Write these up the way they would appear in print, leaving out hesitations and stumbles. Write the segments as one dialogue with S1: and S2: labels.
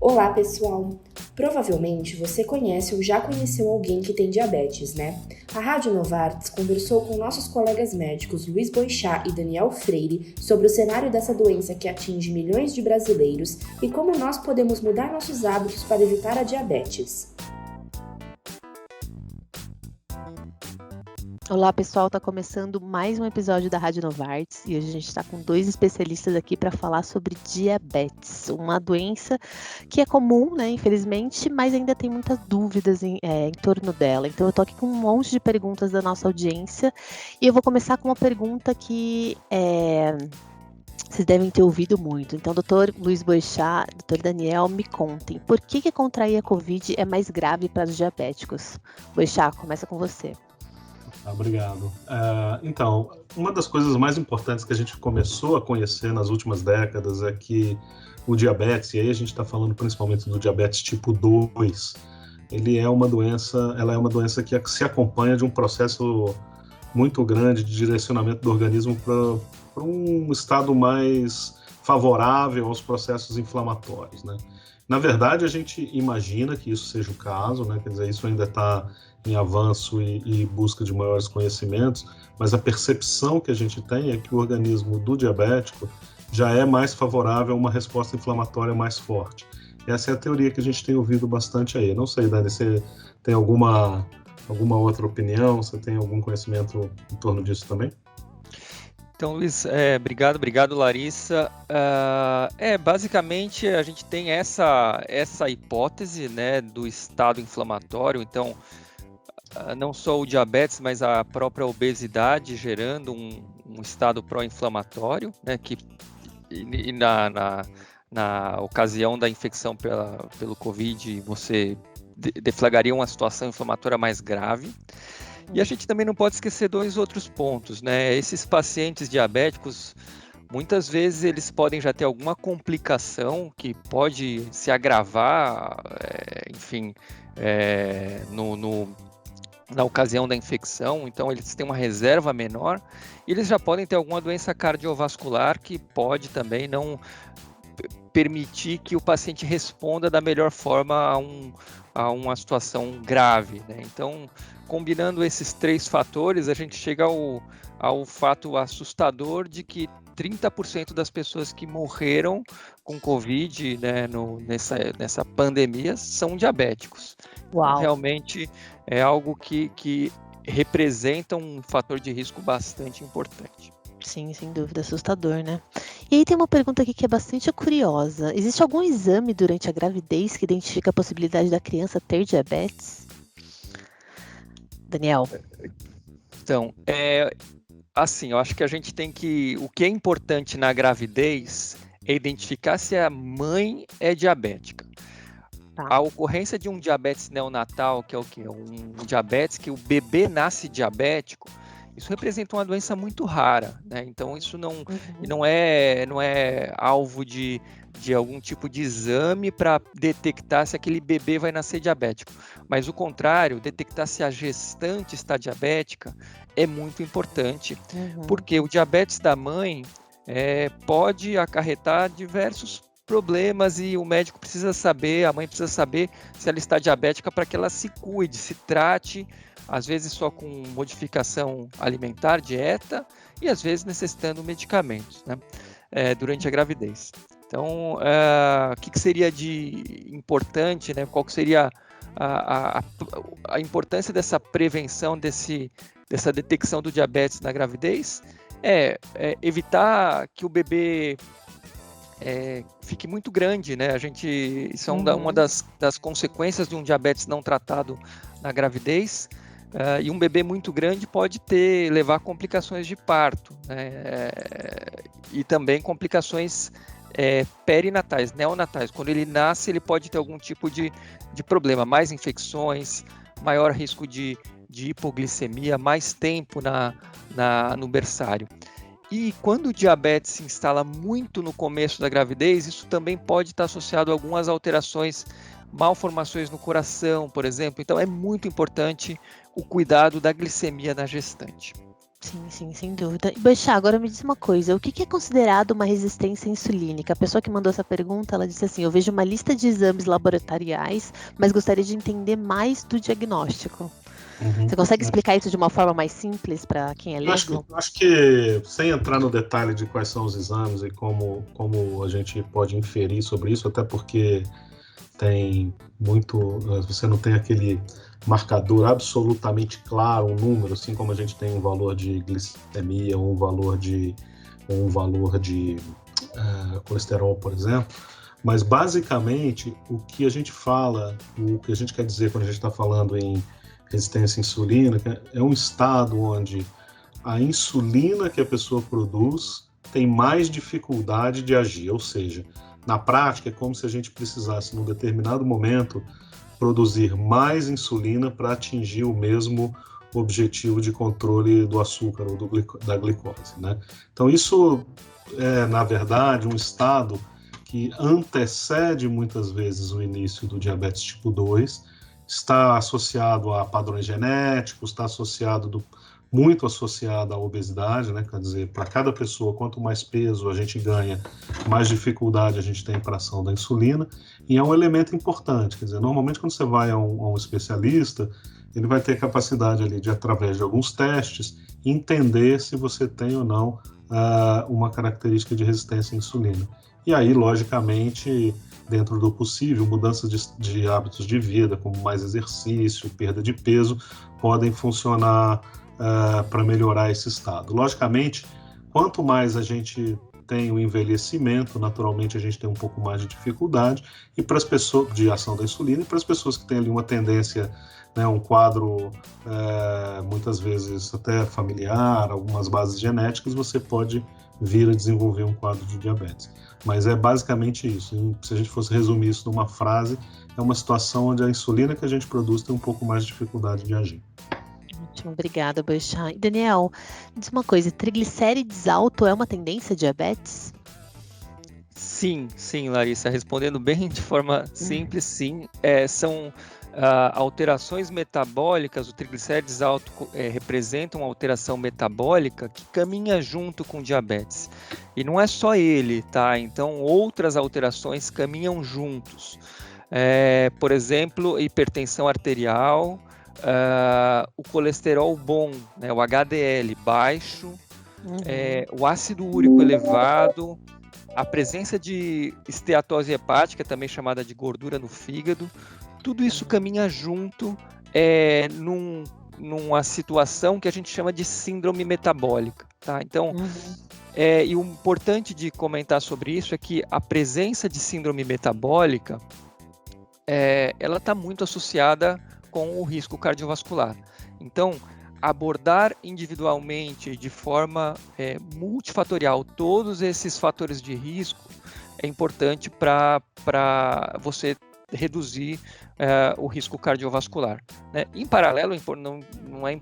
S1: Olá, pessoal! Provavelmente você conhece ou já conheceu alguém que tem diabetes, né? A Rádio Novartis conversou com nossos colegas médicos Luiz Boixá e Daniel Freire sobre o cenário dessa doença que atinge milhões de brasileiros e como nós podemos mudar nossos hábitos para evitar a diabetes.
S2: Olá pessoal, está começando mais um episódio da Rádio Novartis e hoje a gente está com dois especialistas aqui para falar sobre diabetes, uma doença que é comum, né, infelizmente, mas ainda tem muitas dúvidas em torno dela. Então eu estou aqui com um monte de perguntas da nossa audiência e eu vou começar com uma pergunta que vocês devem ter ouvido muito. Então, doutor Luiz Boixá, doutor Daniel, me contem, por que contrair a Covid é mais grave para os diabéticos? Boixá, começa com você.
S3: Obrigado. Então, uma das coisas mais importantes que a gente começou a conhecer nas últimas décadas é que o diabetes, e aí a gente está falando principalmente do diabetes tipo 2, ela é uma doença que se acompanha de um processo muito grande de direcionamento do organismo para um estado mais favorável aos processos inflamatórios, né? Na verdade, a gente imagina que isso seja o caso, né? Quer dizer, isso ainda está em avanço e busca de maiores conhecimentos, mas a percepção que a gente tem é que o organismo do diabético já é mais favorável a uma resposta inflamatória mais forte. Essa é a teoria que a gente tem ouvido bastante aí. Não sei, Dani, você tem alguma outra opinião? Você tem algum conhecimento em torno disso também?
S4: Então, Luiz, obrigado, Larissa. Basicamente, a gente tem essa hipótese, né, do estado inflamatório. Então, não só o diabetes, mas a própria obesidade gerando um estado pró-inflamatório, né, que na ocasião da infecção pelo Covid, você deflagraria uma situação inflamatória mais grave. E a gente também não pode esquecer dois outros pontos, né? Esses pacientes diabéticos, muitas vezes eles podem já ter alguma complicação que pode se agravar, na ocasião da infecção, então eles têm uma reserva menor e eles já podem ter alguma doença cardiovascular que pode também não permitir que o paciente responda da melhor forma a uma situação grave, né? Então, combinando esses três fatores, a gente chega ao fato assustador de que 30% das pessoas que morreram com Covid, né, nessa pandemia são diabéticos.
S2: Uau.
S4: Então, realmente é algo que representa um fator de risco bastante importante.
S2: Sim, sem dúvida, assustador, né? E aí tem uma pergunta aqui que é bastante curiosa. Existe algum exame durante a gravidez que identifica a possibilidade da criança ter diabetes? Daniel?
S4: Então, eu acho que a gente tem que... O que é importante na gravidez é identificar se a mãe é diabética. Tá. A ocorrência de um diabetes neonatal, que é o quê? Um diabetes que o bebê nasce diabético, isso representa uma doença muito rara, né? Então isso não é alvo de algum tipo de exame para detectar se aquele bebê vai nascer diabético. Mas o contrário, detectar se a gestante está diabética é muito importante, porque o diabetes da mãe pode acarretar diversos problemas e o médico precisa saber, a mãe precisa saber se ela está diabética para que ela se cuide, se trate, às vezes só com modificação alimentar, dieta, e às vezes necessitando medicamentos, né, durante a gravidez. Então, o que seria de importante, né, qual que seria a importância dessa prevenção, dessa detecção do diabetes na gravidez? Evitar que o bebê fique muito grande, né? Isso é uma das consequências de um diabetes não tratado na gravidez. E um bebê muito grande pode levar a complicações de parto, né? E também complicações perinatais, neonatais. Quando ele nasce, ele pode ter algum tipo de problema, mais infecções, maior risco de hipoglicemia, mais tempo no berçário. E quando o diabetes se instala muito no começo da gravidez, isso também pode estar associado a algumas alterações, malformações no coração, por exemplo. Então é muito importante o cuidado da glicemia na gestante.
S2: Sim, sem dúvida. E Boixá, agora me diz uma coisa, o que é considerado uma resistência insulínica? A pessoa que mandou essa pergunta, ela disse assim, eu vejo uma lista de exames laboratoriais, mas gostaria de entender mais do diagnóstico. Você consegue explicar isso de uma forma mais simples para quem é leigo?
S3: Acho que, sem entrar no detalhe de quais são os exames e como a gente pode inferir sobre isso, até porque você não tem aquele marcador absolutamente claro, um número, assim como a gente tem um valor de glicemia ou um valor de colesterol, por exemplo. Mas, basicamente, o que a gente quer dizer quando a gente está falando em resistência insulínica é um estado onde a insulina que a pessoa produz tem mais dificuldade de agir, ou seja, na prática é como se a gente precisasse, num determinado momento, produzir mais insulina para atingir o mesmo objetivo de controle do açúcar ou da glicose, né? Então isso é, na verdade, um estado que antecede muitas vezes o início do diabetes tipo 2, está associado a padrões genéticos, está muito associado à obesidade, né? Quer dizer, para cada pessoa, quanto mais peso a gente ganha, mais dificuldade a gente tem para a ação da insulina, e é um elemento importante. Quer dizer, normalmente quando você vai a um especialista, ele vai ter capacidade ali de, através de alguns testes, entender se você tem ou não uma característica de resistência à insulina. E aí, logicamente, dentro do possível, mudanças de hábitos de vida, como mais exercício, perda de peso, podem funcionar para melhorar esse estado. Logicamente, quanto mais a gente tem o envelhecimento, naturalmente a gente tem um pouco mais de dificuldade e para as pessoas de ação da insulina, e para as pessoas que têm ali uma tendência, né, um quadro muitas vezes até familiar, algumas bases genéticas, você pode vir a desenvolver um quadro de diabetes. Mas é basicamente isso. Se a gente fosse resumir isso numa frase, é uma situação onde a insulina que a gente produz tem um pouco mais de dificuldade de agir.
S2: Ótimo, obrigada, Boixá. E Daniel, diz uma coisa, triglicérides alto é uma tendência a diabetes?
S4: Sim, Larissa, respondendo bem de forma simples, sim. São alterações metabólicas, o triglicérides alto representa uma alteração metabólica que caminha junto com o diabetes. E não é só ele, tá? Então, outras alterações caminham juntos. Por exemplo, hipertensão arterial, o colesterol bom, né, o HDL baixo, o ácido úrico elevado, a presença de esteatose hepática, também chamada de gordura no fígado, tudo isso caminha junto numa situação que a gente chama de síndrome metabólica, tá? Então, e o importante de comentar sobre isso é que a presença de síndrome metabólica, ela está muito associada com o risco cardiovascular. Então, abordar individualmente, de forma multifatorial, todos esses fatores de risco é importante para você reduzir o risco cardiovascular, né? Em paralelo, não é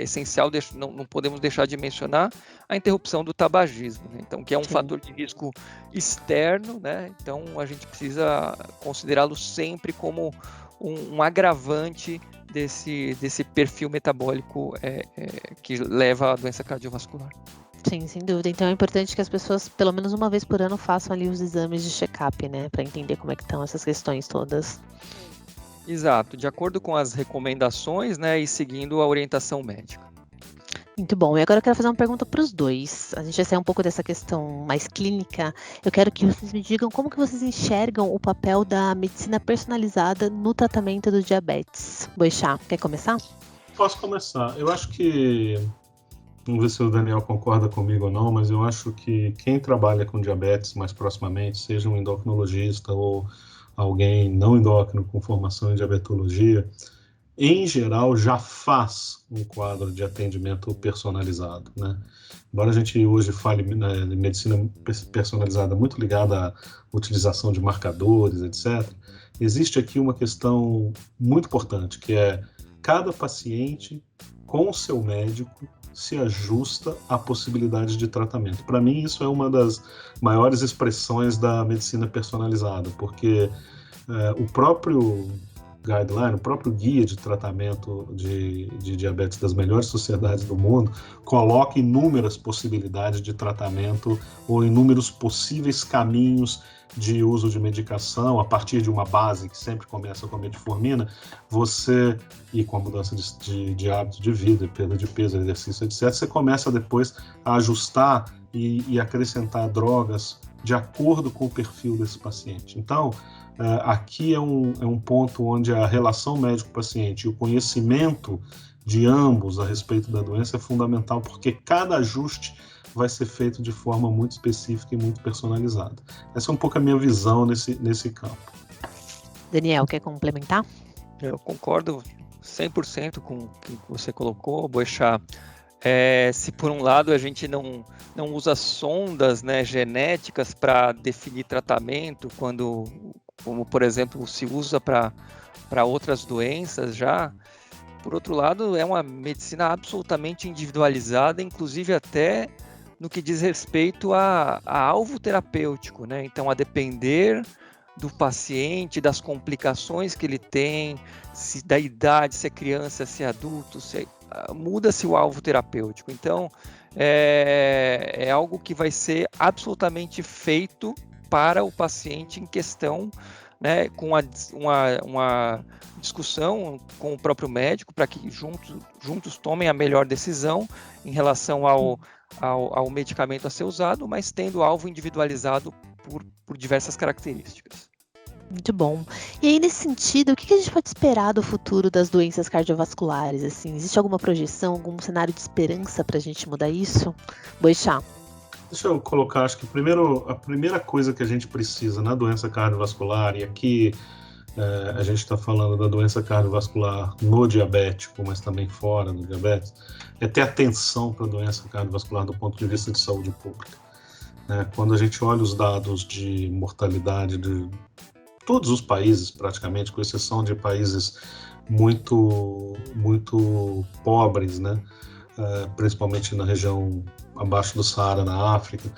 S4: essencial, não podemos deixar de mencionar a interrupção do tabagismo, né? Então, que é um fator de risco externo, né? Então, a gente precisa considerá-lo sempre como um agravante desse perfil metabólico que leva à doença cardiovascular.
S2: Sim, sem dúvida. Então é importante que as pessoas, pelo menos uma vez por ano, façam ali os exames de check-up, né? Para entender como é que estão essas questões todas.
S4: Exato, de acordo com as recomendações, né? E seguindo a orientação médica.
S2: Muito bom. E agora eu quero fazer uma pergunta para os dois. A gente vai sair um pouco dessa questão mais clínica. Eu quero que vocês me digam como que vocês enxergam o papel da medicina personalizada no tratamento do diabetes. Boixá, quer começar?
S3: Posso começar. Eu acho que, vamos ver se o Daniel concorda comigo ou não, mas eu acho que quem trabalha com diabetes mais proximamente, seja um endocrinologista ou alguém não endócrino com formação em diabetologia, em geral, já faz um quadro de atendimento personalizado, né? Embora a gente hoje fale de medicina personalizada muito ligada à utilização de marcadores, etc., existe aqui uma questão muito importante, que é cada paciente, com o seu médico, se ajusta à possibilidade de tratamento. Para mim, isso é uma das maiores expressões da medicina personalizada, porque o próprio guideline, o próprio guia de tratamento de diabetes das melhores sociedades do mundo, coloca inúmeras possibilidades de tratamento ou inúmeros possíveis caminhos de uso de medicação a partir de uma base que sempre começa com a metformina, você, e com a mudança de hábito de vida, perda de peso, exercício, etc., você começa depois a ajustar e acrescentar drogas de acordo com o perfil desse paciente. Então, aqui é um ponto onde a relação médico-paciente e o conhecimento de ambos a respeito da doença é fundamental, porque cada ajuste vai ser feito de forma muito específica e muito personalizada. Essa é um pouco a minha visão nesse campo.
S2: Daniel, quer complementar?
S4: Eu concordo 100% com o que você colocou, Boechat. Se por um lado a gente não usa sondas, né, genéticas para definir tratamento, como por exemplo se usa para outras doenças já, por outro lado é uma medicina absolutamente individualizada, inclusive até no que diz respeito a alvo terapêutico, né? Então, a depender do paciente, das complicações que ele tem, da idade, se é criança, se é adulto, muda-se o alvo terapêutico. Então, é algo que vai ser absolutamente feito para o paciente em questão, né, com uma discussão com o próprio médico para que juntos tomem a melhor decisão em relação ao medicamento a ser usado, mas tendo alvo individualizado por diversas características.
S2: Muito bom. E aí, nesse sentido, o que a gente pode esperar do futuro das doenças cardiovasculares? Assim, existe alguma projeção, algum cenário de esperança para a gente mudar isso? Boechat.
S3: Deixa eu colocar, acho que a primeira coisa que a gente precisa na doença cardiovascular, e aqui a gente está falando da doença cardiovascular no diabético, mas também fora do diabetes, é ter atenção para a doença cardiovascular do ponto de vista de saúde pública. Quando a gente olha os dados de mortalidade de todos os países, praticamente, com exceção de países muito, muito pobres, né? Principalmente na região abaixo do Saara, na África,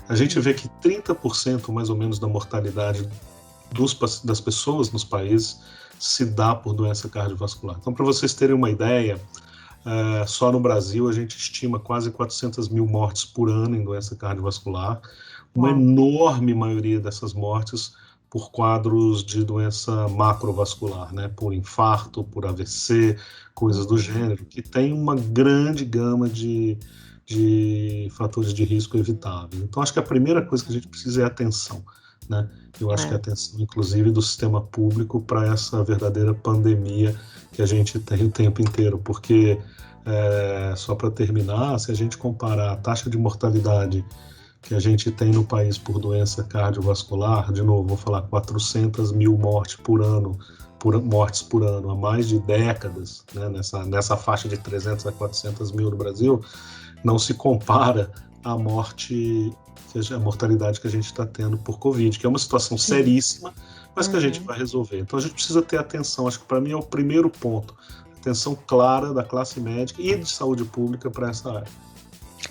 S3: a gente vê que 30% mais ou menos da mortalidade das pessoas nos países se dá por doença cardiovascular. Então, para vocês terem uma ideia, só no Brasil a gente estima quase 400 mil mortes por ano em doença cardiovascular, uma enorme maioria dessas mortes por quadros de doença macrovascular, né? Por infarto, por AVC, coisas do gênero, que tem uma grande gama de fatores de risco evitáveis. Então, acho que a primeira coisa que a gente precisa é atenção, né? Eu acho que a atenção, inclusive, do sistema público para essa verdadeira pandemia que a gente tem o tempo inteiro, porque, só para terminar, se a gente comparar a taxa de mortalidade que a gente tem no país por doença cardiovascular, de novo, vou falar 400 mil mortes por ano, há mais de décadas, né, nessa faixa de 300 a 400 mil no Brasil, não se compara à mortalidade que a gente está tendo por Covid, que é uma situação seríssima, mas que a gente vai resolver. Então a gente precisa ter atenção, acho que para mim é o primeiro ponto, atenção clara da classe médica e de saúde pública para essa área.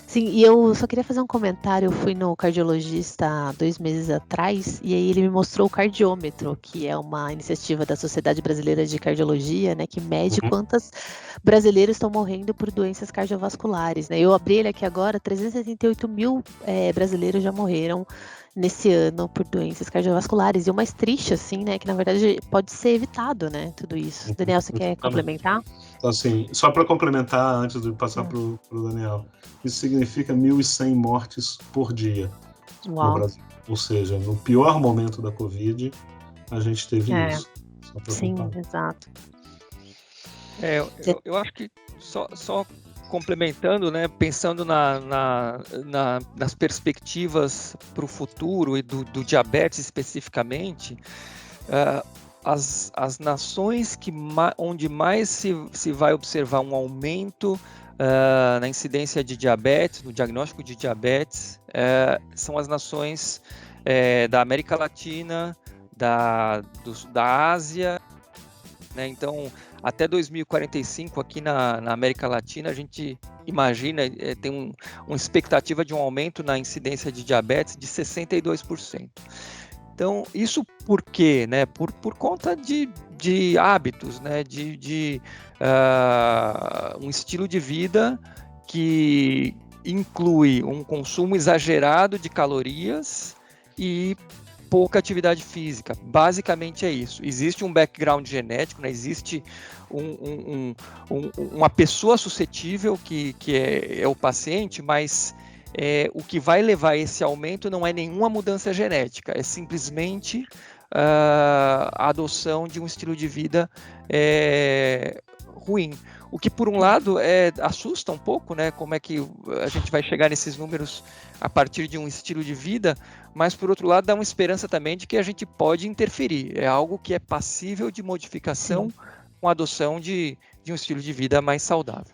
S2: Sim, e eu só queria fazer um comentário. Eu fui no cardiologista há 2 meses atrás e aí ele me mostrou o cardiômetro, que é uma iniciativa da Sociedade Brasileira de Cardiologia, né, que mede quantos brasileiros estão morrendo por doenças cardiovasculares, né? Eu abri ele aqui agora, 378 mil brasileiros já morreram nesse ano por doenças cardiovasculares. E o mais triste, assim, né, que na verdade pode ser evitado, né, tudo isso. Daniel, você quer complementar?
S3: Então, assim, só para complementar, antes de passar para o Daniel, isso significa 1.100 mortes por dia no Brasil. Ou seja, no pior momento da Covid, a gente teve isso.
S2: Sim, exato.
S4: Eu acho que só complementando, né, pensando nas perspectivas para o futuro e do diabetes especificamente, as nações onde mais se vai observar um aumento na incidência de diabetes, no diagnóstico de diabetes, são as nações da América Latina, da Ásia, né? Então, até 2045, aqui na América Latina, a gente imagina, tem uma expectativa de um aumento na incidência de diabetes de 62%. Então, isso por quê? Né? Por conta de hábitos, né? de um estilo de vida que inclui um consumo exagerado de calorias e pouca atividade física. Basicamente é isso. Existe um background genético, né? Existe uma pessoa suscetível que é o paciente, mas o que vai levar a esse aumento não é nenhuma mudança genética, é simplesmente a adoção de um estilo de vida ruim. O que, por um lado, assusta um pouco, né? Como é que a gente vai chegar nesses números a partir de um estilo de vida, mas, por outro lado, dá uma esperança também de que a gente pode interferir. É algo que é passível de modificação com a adoção de um estilo de vida mais saudável.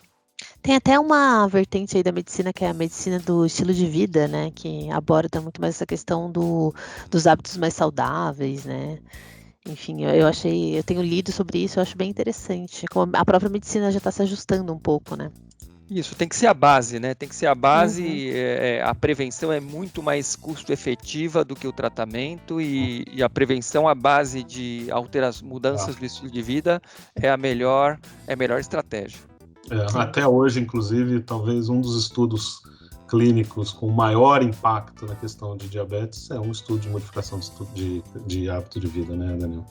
S2: Tem até uma vertente aí da medicina, que é a medicina do estilo de vida, né? Que aborda muito mais essa questão dos hábitos mais saudáveis, né? Enfim, eu tenho lido sobre isso, eu acho bem interessante. Como a própria medicina já está se ajustando um pouco, né?
S4: Isso, tem que ser a base, né? Tem que ser a base, a prevenção é muito mais custo-efetiva do que o tratamento e a prevenção à base de mudanças do estilo de vida é a melhor estratégia.
S3: Até hoje, inclusive, talvez um dos estudos clínicos com maior impacto na questão de diabetes é um estudo de modificação de hábito de vida, né, Daniel?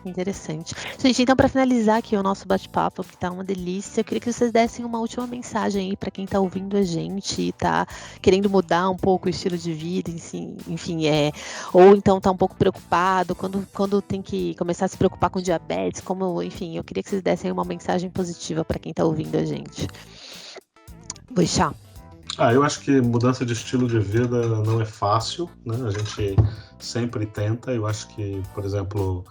S2: Interessante. Gente, então para finalizar aqui o nosso bate-papo, que tá uma delícia, eu queria que vocês dessem uma última mensagem aí para quem tá ouvindo a gente e tá querendo mudar um pouco o estilo de vida, enfim, ou então tá um pouco preocupado, quando tem que começar a se preocupar com diabetes, enfim, eu queria que vocês dessem uma mensagem positiva para quem tá ouvindo a gente. Boixá.
S3: Eu acho que mudança de estilo de vida não é fácil, né? A gente sempre tenta. Eu acho que, por exemplo,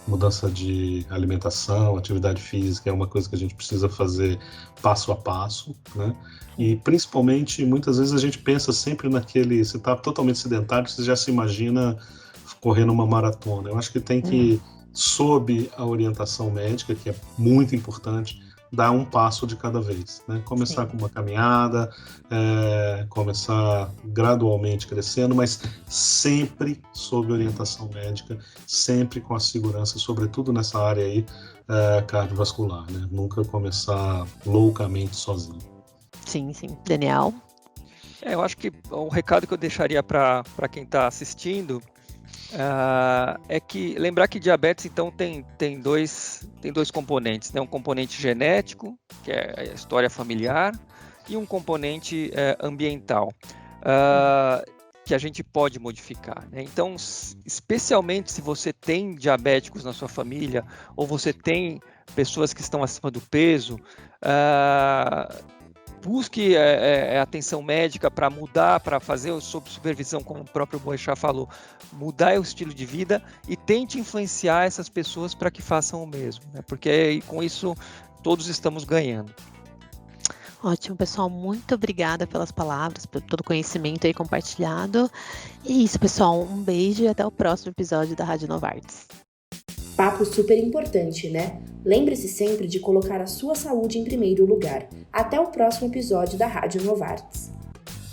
S3: mudança de alimentação, atividade física é uma coisa que a gente precisa fazer passo a passo, né? E principalmente, muitas vezes a gente pensa sempre você está totalmente sedentário, você já se imagina correndo uma maratona. Eu acho que tem que, sob a orientação médica, que é muito importante, dar um passo de cada vez, né? Começar com uma caminhada, começar gradualmente crescendo, mas sempre sob orientação médica, sempre com a segurança, sobretudo nessa área aí cardiovascular, né? Nunca começar loucamente sozinho.
S2: Sim. Daniel?
S4: Eu acho que o recado que eu deixaria para quem está assistindo é que lembrar que diabetes então tem dois componentes, né? Um componente genético, que é a história familiar, e um componente ambiental, que a gente pode modificar, né? Então, especialmente se você tem diabéticos na sua família ou você tem pessoas que estão acima do peso, busque atenção médica para mudar, para fazer sob supervisão, como o próprio Boixá falou, mudar o estilo de vida e tente influenciar essas pessoas para que façam o mesmo, né? Porque com isso todos estamos ganhando.
S2: Ótimo, pessoal, muito obrigada pelas palavras, por todo o conhecimento aí compartilhado. E é isso, pessoal, um beijo e até o próximo episódio da Rádio Novartis.
S1: Papo super importante, né? Lembre-se sempre de colocar a sua saúde em primeiro lugar. Até o próximo episódio da Rádio Novartis.